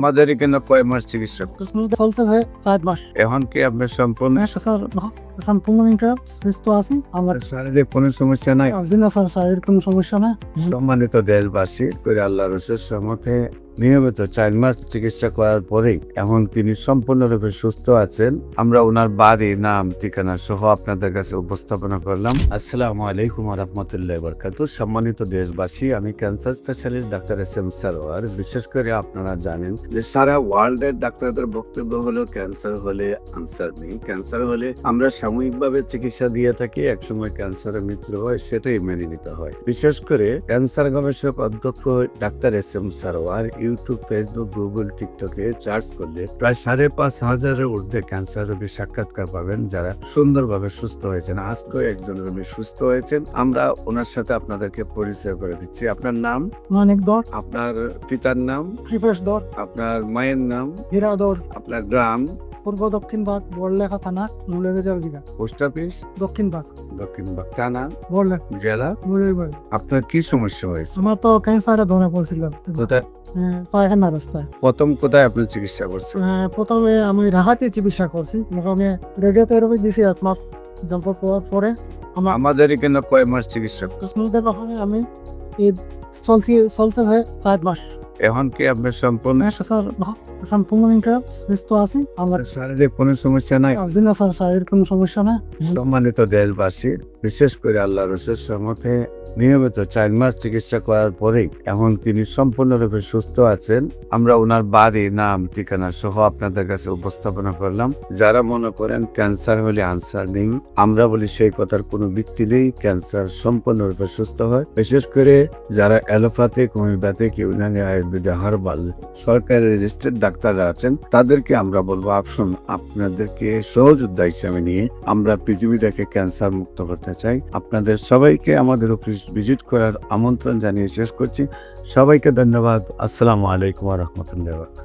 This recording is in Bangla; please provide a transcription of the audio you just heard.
আমাদের এখানে কয় মাস চিকিৎসা চলছে ভাই 4 মাস। এখন কি আপনার সম্পূর্ণ স্যার সম্পূর্ণ সুস্থ আছি। আমার শারীরিক কোনো সমস্যা নাই? দিন স্যার শারীরিক কোনো সমস্যা না। সম্মানিত দেশবাসী, করে আল্লাহর সম্মুখে নিয়মিত 4 মাস চিকিৎসা করার পরেই এখন তিনি সম্পূর্ণরূপে সুস্থ আছেন। আমরা ওনার বাড়ি, নাম, ঠিকানা সহ আপনাদের কাছে উপস্থাপনা করলাম। আসসালামু আলাইকুম ওয়া রাহমাতুল্লাহি ওয়া বারাকাতুহু। সম্মানিত দেশবাসী, আমি cancer specialist doctor SM. Sarwar. বিশেষ করে আপনারা জানেন যে সারা ওয়ার্ল্ডের ডাক্তারদের বক্তব্য হলো ক্যান্সার হলে আনসার নেই। ক্যান্সার হলে আমরা সাময়িকভাবে চিকিৎসা দিয়ে থাকি, একসময় ক্যান্সারের মৃত্যু হয়, সেটাই মেনে নিতে হয়। বিশেষ করে ক্যান্সার গবেষক অধ্যক্ষ doctor SM. Sarwar YouTube, Facebook, Google, টিকটকে সার্চ করলে প্রায় 5,500-এর ঊর্ধ্বে ক্যান্সার রোগীর সাক্ষাৎকার পাবেন যারা সুন্দরভাবে সুস্থ হয়েছেন। আজকেও একজন রোগী সুস্থ হয়েছেন। আমরা ওনার সাথে আপনাদেরকে পরিচয় করে দিচ্ছি। আপনার নাম? অনেক দর আপনার পিতার নাম? কৃপেশ দর, আপনার মায়ের নাম? হীরা দর, আপনার গ্রাম? পূর্ব দক্ষিণ ভাগ, বড়লেখা থানা, মূলের জিগা। Post office? দক্ষিণ ভাগ, দক্ষিণ বাগ থানা, বড়লেখা, জেলা? মূলের বাড়ি। আপনার কি সমস্যা হয়েছে? আমার তো ক্যান্সারে ধরা পড়ছিল কোথায় পায়খানা রাস্তায়। প্রথম কোথায় আপনি চিকিৎসা করছেন? প্রথমে আমি ঢাকাতে চিকিৎসা করছি। আমি রেডিওথেরাপি দিয়েছি 1 মাস। তারপর পরে আমার আমাদের এখানে কয় মাস চিকিৎসা? কুসমাদের ওখানে আমি এই চলছে ভাই 4 মাস। এখন কি আপনার সম্পূর্ণ স্যার সম্পূর্ণ সুস্থ আছি। আমার শারীরিক কোনো সমস্যা নাই? দিন স্যার শারীরিক কোনো সমস্যা না। সম্মানিত দেশবাসী, বিশেষ করে আল্লাহর সম্মুখে নিয়মিত 4 মাস চিকিৎসা করার পরেই এখন তিনি সম্পূর্ণরূপে সুস্থ আছেন। আমরা ওনার বাড়ি, নাম, ঠিকানা সহ আপনাদের কাছে উপস্থাপনা করলাম। যারা মনে করেন ক্যান্সার হলে আনসার নেই, আমরা বলি সেই কথার কোনো ভিত্তি নেই। ক্যান্সার সম্পূর্ণরূপে সুস্থ হয়। বিশেষ করে যারা allopathic, homeopathic, Unani, Ayurvedic, herbal সরকারি রেজিস্টার্ড ডাক্তাররা আছেন, তাদেরকে আমরা বলবো আসুন, আপনাদেরকে সহযোদ্ধা হিসেবে নিয়ে আমরা পৃথিবীটাকে ক্যান্সার মুক্ত করতে চাই। আপনাদের সবাইকে আমাদের অফিস ভিজিট করার আমন্ত্রণ জানিয়ে শেষ করছি। সবাইকে ধন্যবাদ। আসসালামু আলাইকুম ওয়া রাহমাতুল্লাহি ওয়া বারাকাতুহু।